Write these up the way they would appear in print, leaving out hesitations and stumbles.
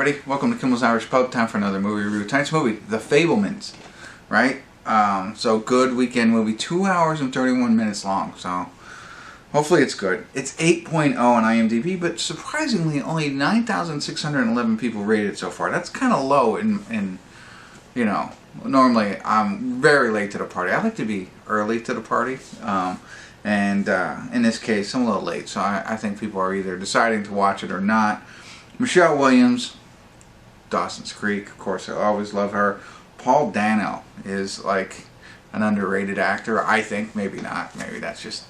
everybody, welcome to Kimmel's Irish Pub. Time for another movie review. Tonight's movie, The Fabelmans, right? So good weekend movie, 2 hours and 31 minutes long, so hopefully it's good. It's 8.0 on IMDb, but surprisingly only 9,611 people rated it so far. That's kind of low in, you know, normally I'm very late to the party. I like to be early to the party, and in this case I'm a little late, so I think people are either deciding to watch it or not. Michelle Williams, Dawson's Creek, of course, I always love her. Paul Dano is like an underrated actor, I think. Maybe not. Maybe that's just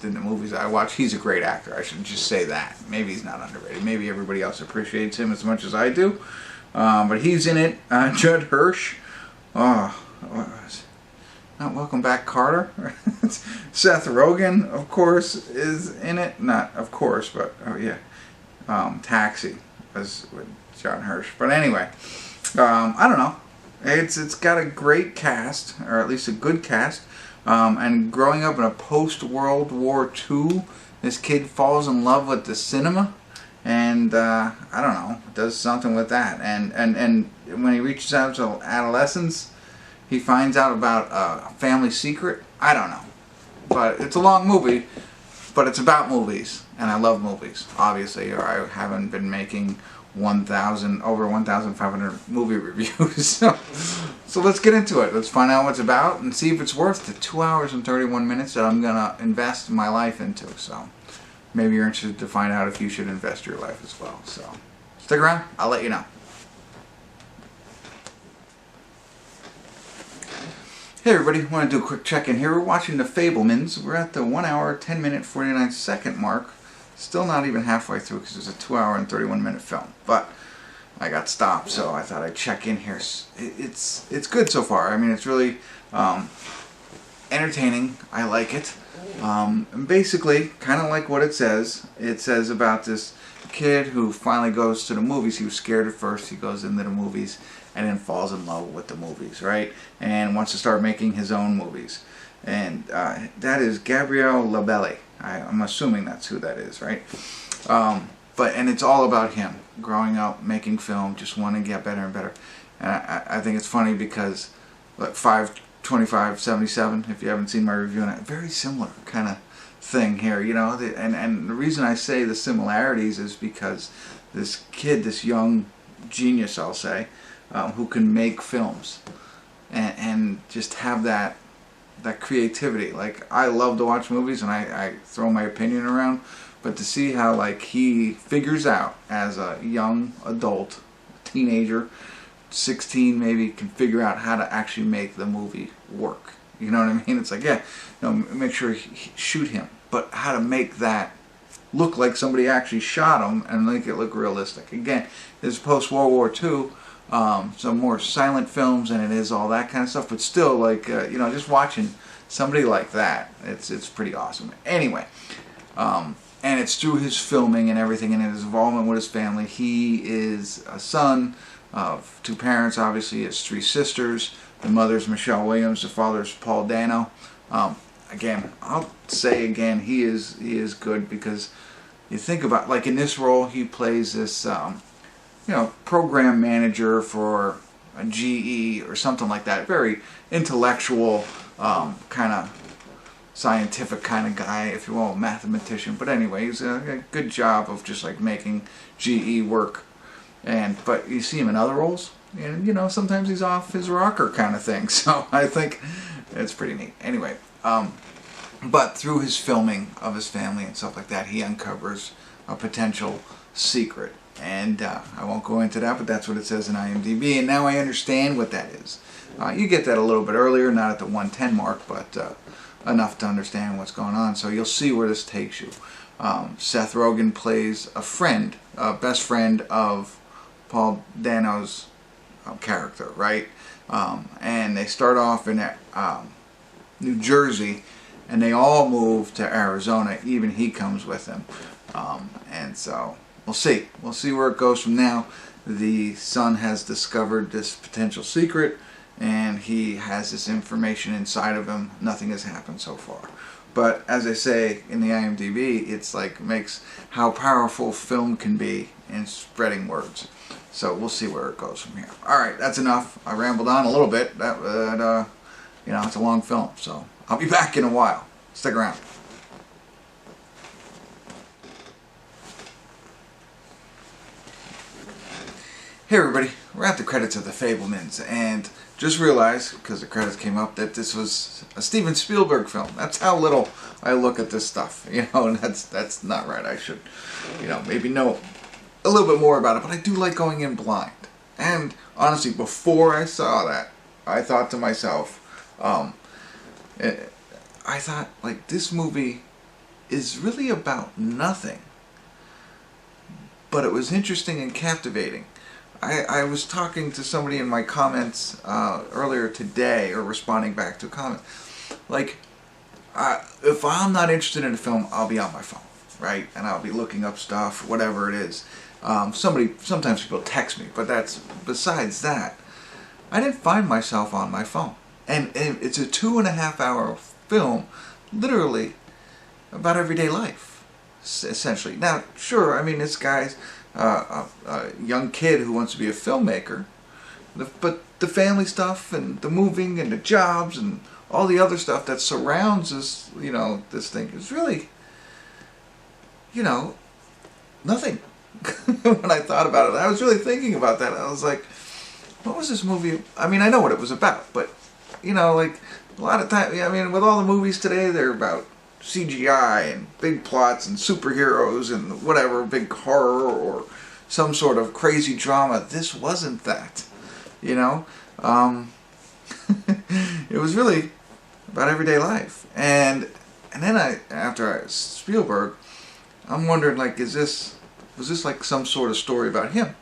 in the movies I watch. He's a great actor. I should just say that. Maybe he's not underrated. Maybe everybody else appreciates him as much as I do. But he's in it. Judd Hirsch. Oh, not Welcome Back, Carter. Seth Rogen, of course, is in it. Not of course, but oh yeah. Taxi was with John Hirsch. But anyway, I don't know. It's got a great cast, or at least a good cast. And growing up in a post-World War II, this kid falls in love with the cinema, and I don't know, does something with that. And when he reaches out to adolescence, he finds out about a family secret. I don't know, but it's a long movie. But it's about movies, and I love movies, obviously, or I haven't been making over 1,500 movie reviews. So let's get into it. Let's find out what it's about and see if it's worth the 2 hours and 31 minutes that I'm going to invest my life into. So maybe you're interested to find out if you should invest your life as well. So stick around. I'll let you know. Hey everybody, I want to do a quick check-in here. We're watching The Fabelmans. We're at the 1 hour, 10 minute, 49 second mark. Still not even halfway through because it's a 2 hour and 31 minute film. But I got stopped, so I thought I'd check in here. It's good so far. I mean, it's really entertaining. I like it. And basically, kind of like what it says. It says about this kid who finally goes to the movies. He was scared at first. He goes into the movies and then falls in love with the movies, right? And wants to start making his own movies. And that is Gabriel LaBelle. I'm assuming that's who that is, right? And it's all about him growing up, making film, just wanting to get better and better. And I think it's funny because like 5/25/77, if you haven't seen my review on it, very similar kind of thing here, you know. And the reason I say the similarities is because this kid, this young genius, I'll say, who can make films and just have that creativity. Like, I love to watch movies and I throw my opinion around, but to see how like he figures out as a young adult, teenager, 16 maybe, can figure out how to actually make the movie work. You know what I mean? It's like, yeah, you know, make sure shoot him, but how to make that look like somebody actually shot him and make it look realistic. Again, this is post-World War II. Some more silent films, and it is all that kind of stuff, but still, like, you know, just watching somebody like that, it's pretty awesome. Anyway, and it's through his filming and everything and his involvement with his family. He is a son of two parents, obviously. He has three sisters. The mother's Michelle Williams, the father's Paul Dano. Again, I'll say again, he is good, because you think about, like, in this role, he plays this you know, program manager for a GE or something like that. Very intellectual, kind of scientific kind of guy, if you will, mathematician. But anyway, he's a good job of just like making GE work. But you see him in other roles, and you know, sometimes he's off his rocker kind of thing. So I think it's pretty neat. Anyway, but through his filming of his family and stuff like that, he uncovers a potential secret. And I won't go into that, but that's what it says in IMDb, and now I understand what that is. You get that a little bit earlier, not at the 110 mark, but enough to understand what's going on. So you'll see where this takes you. Seth Rogen plays a friend, best friend of Paul Dano's character, right? And they start off in New Jersey, and they all move to Arizona. Even he comes with them, and so we'll see. We'll see where it goes from now. The son has discovered this potential secret, and he has this information inside of him. Nothing has happened so far. But as I say in the IMDb, it's like makes how powerful film can be in spreading words. So we'll see where it goes from here. All right, that's enough. I rambled on a little bit. You know, it's a long film, so I'll be back in a while. Stick around. Hey everybody, we're at the credits of The Fabelmans, and just realized, because the credits came up, that this was a Steven Spielberg film. That's how little I look at this stuff, you know, and that's not right. I should, you know, maybe know a little bit more about it, but I do like going in blind. And honestly, before I saw that, I thought to myself, I thought, like, this movie is really about nothing, but it was interesting and captivating. I was talking to somebody in my comments earlier today, or responding back to a comment, like, if I'm not interested in a film, I'll be on my phone, right? And I'll be looking up stuff, whatever it is. Sometimes people text me, but that's, besides that, I didn't find myself on my phone. And it's a 2.5-hour film, literally, about everyday life, essentially. Now, sure, I mean, this guy's a young kid who wants to be a filmmaker, but the family stuff and the moving and the jobs and all the other stuff that surrounds this, you know, this thing is really, you know, nothing. When I thought about it, I was really thinking about that. I was like, what was this movie? I mean, I know what it was about, but, you know, like, a lot of time, I mean, with all the movies today, they're about CGI and big plots and superheroes and whatever, big horror or some sort of crazy drama. This wasn't that, you know. It was really about everyday life. And then after Spielberg, I'm wondering, like, was this like some sort of story about him,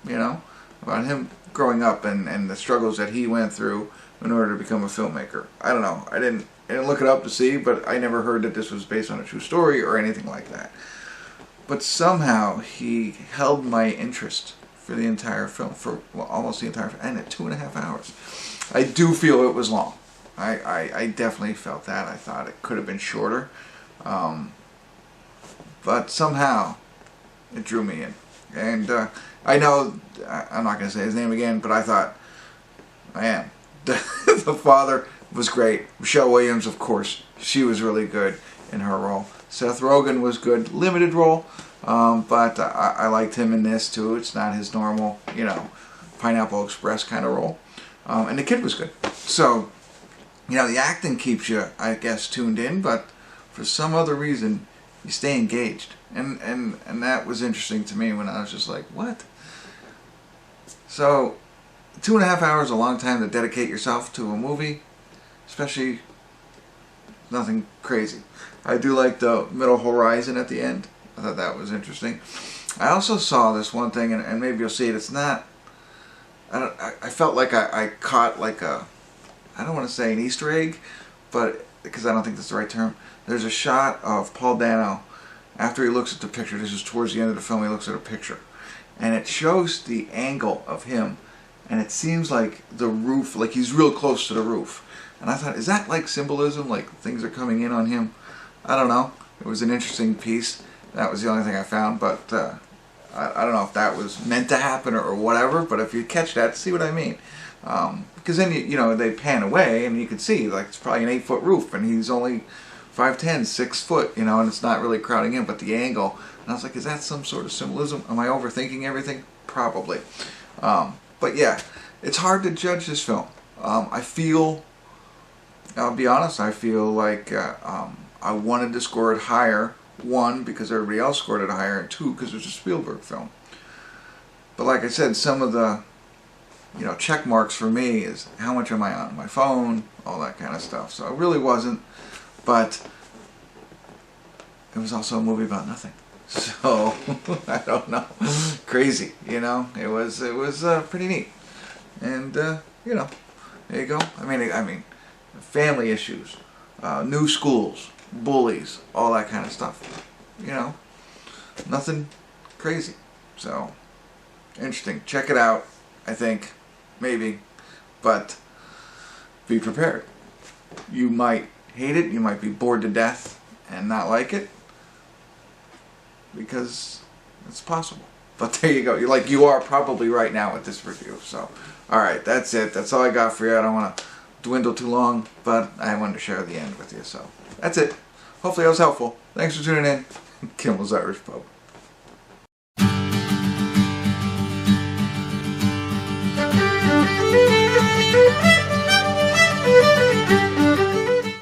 you know, about him growing up and the struggles that he went through in order to become a filmmaker. I don't know. I didn't look it up to see, but I never heard that this was based on a true story or anything like that. But somehow he held my interest for the entire film, for almost the entire film, and at 2.5 hours. I do feel it was long. I definitely felt that. I thought it could have been shorter. But somehow it drew me in. And I know, I'm not going to say his name again, but I thought, man, the father was great. Michelle Williams, of course, she was really good in her role. Seth Rogen was good, limited role, but I liked him in this too. It's not his normal, you know, Pineapple Express kind of role. And the kid was good. So, you know, the acting keeps you, I guess, tuned in, but for some other reason, you stay engaged. And that was interesting to me when I was just like, what? So, 2.5 hours is a long time to dedicate yourself to a movie, especially nothing crazy. I do like the middle horizon at the end. I thought that was interesting. I also saw this one thing, and maybe you'll see it. It's not, I felt like I caught like a, I don't want to say an Easter egg, but because I don't think that's the right term. There's a shot of Paul Dano after he looks at the picture. This is towards the end of the film. He looks at a picture, and it shows the angle of him, and it seems like the roof, like he's real close to the roof. And I thought, is that like symbolism, like things are coming in on him? I don't know. It was an interesting piece. That was the only thing I found, but I don't know if that was meant to happen or whatever, but if you catch that, see what I mean. Because then, you know, they pan away and you can see, like, it's probably an 8-foot roof, and he's only 5'10", 6 foot, you know, and it's not really crowding in, but the angle. And I was like, is that some sort of symbolism? Am I overthinking everything? Probably. But yeah, it's hard to judge this film. I feel, I'll be honest, I feel like I wanted to score it higher. 1, because everybody else scored it higher, and 2, because it's a Spielberg film. But like I said, some of the, you know, check marks for me is how much am I on my phone, all that kind of stuff. So it really wasn't, but it was also a movie about nothing. So I don't know, crazy, you know. It was pretty neat, and you know, there you go. I mean, family issues, new schools, bullies, all that kind of stuff. You know, nothing crazy. So interesting. Check it out. I think maybe, but be prepared. You might hate it. You might be bored to death and not like it, because it's possible. But there you go. You are probably right now with this review. So, alright, that's it. That's all I got for you. I don't want to dwindle too long, but I wanted to share the end with you. So, that's it. Hopefully I was helpful. Thanks for tuning in. Kimmel's Irish Pub.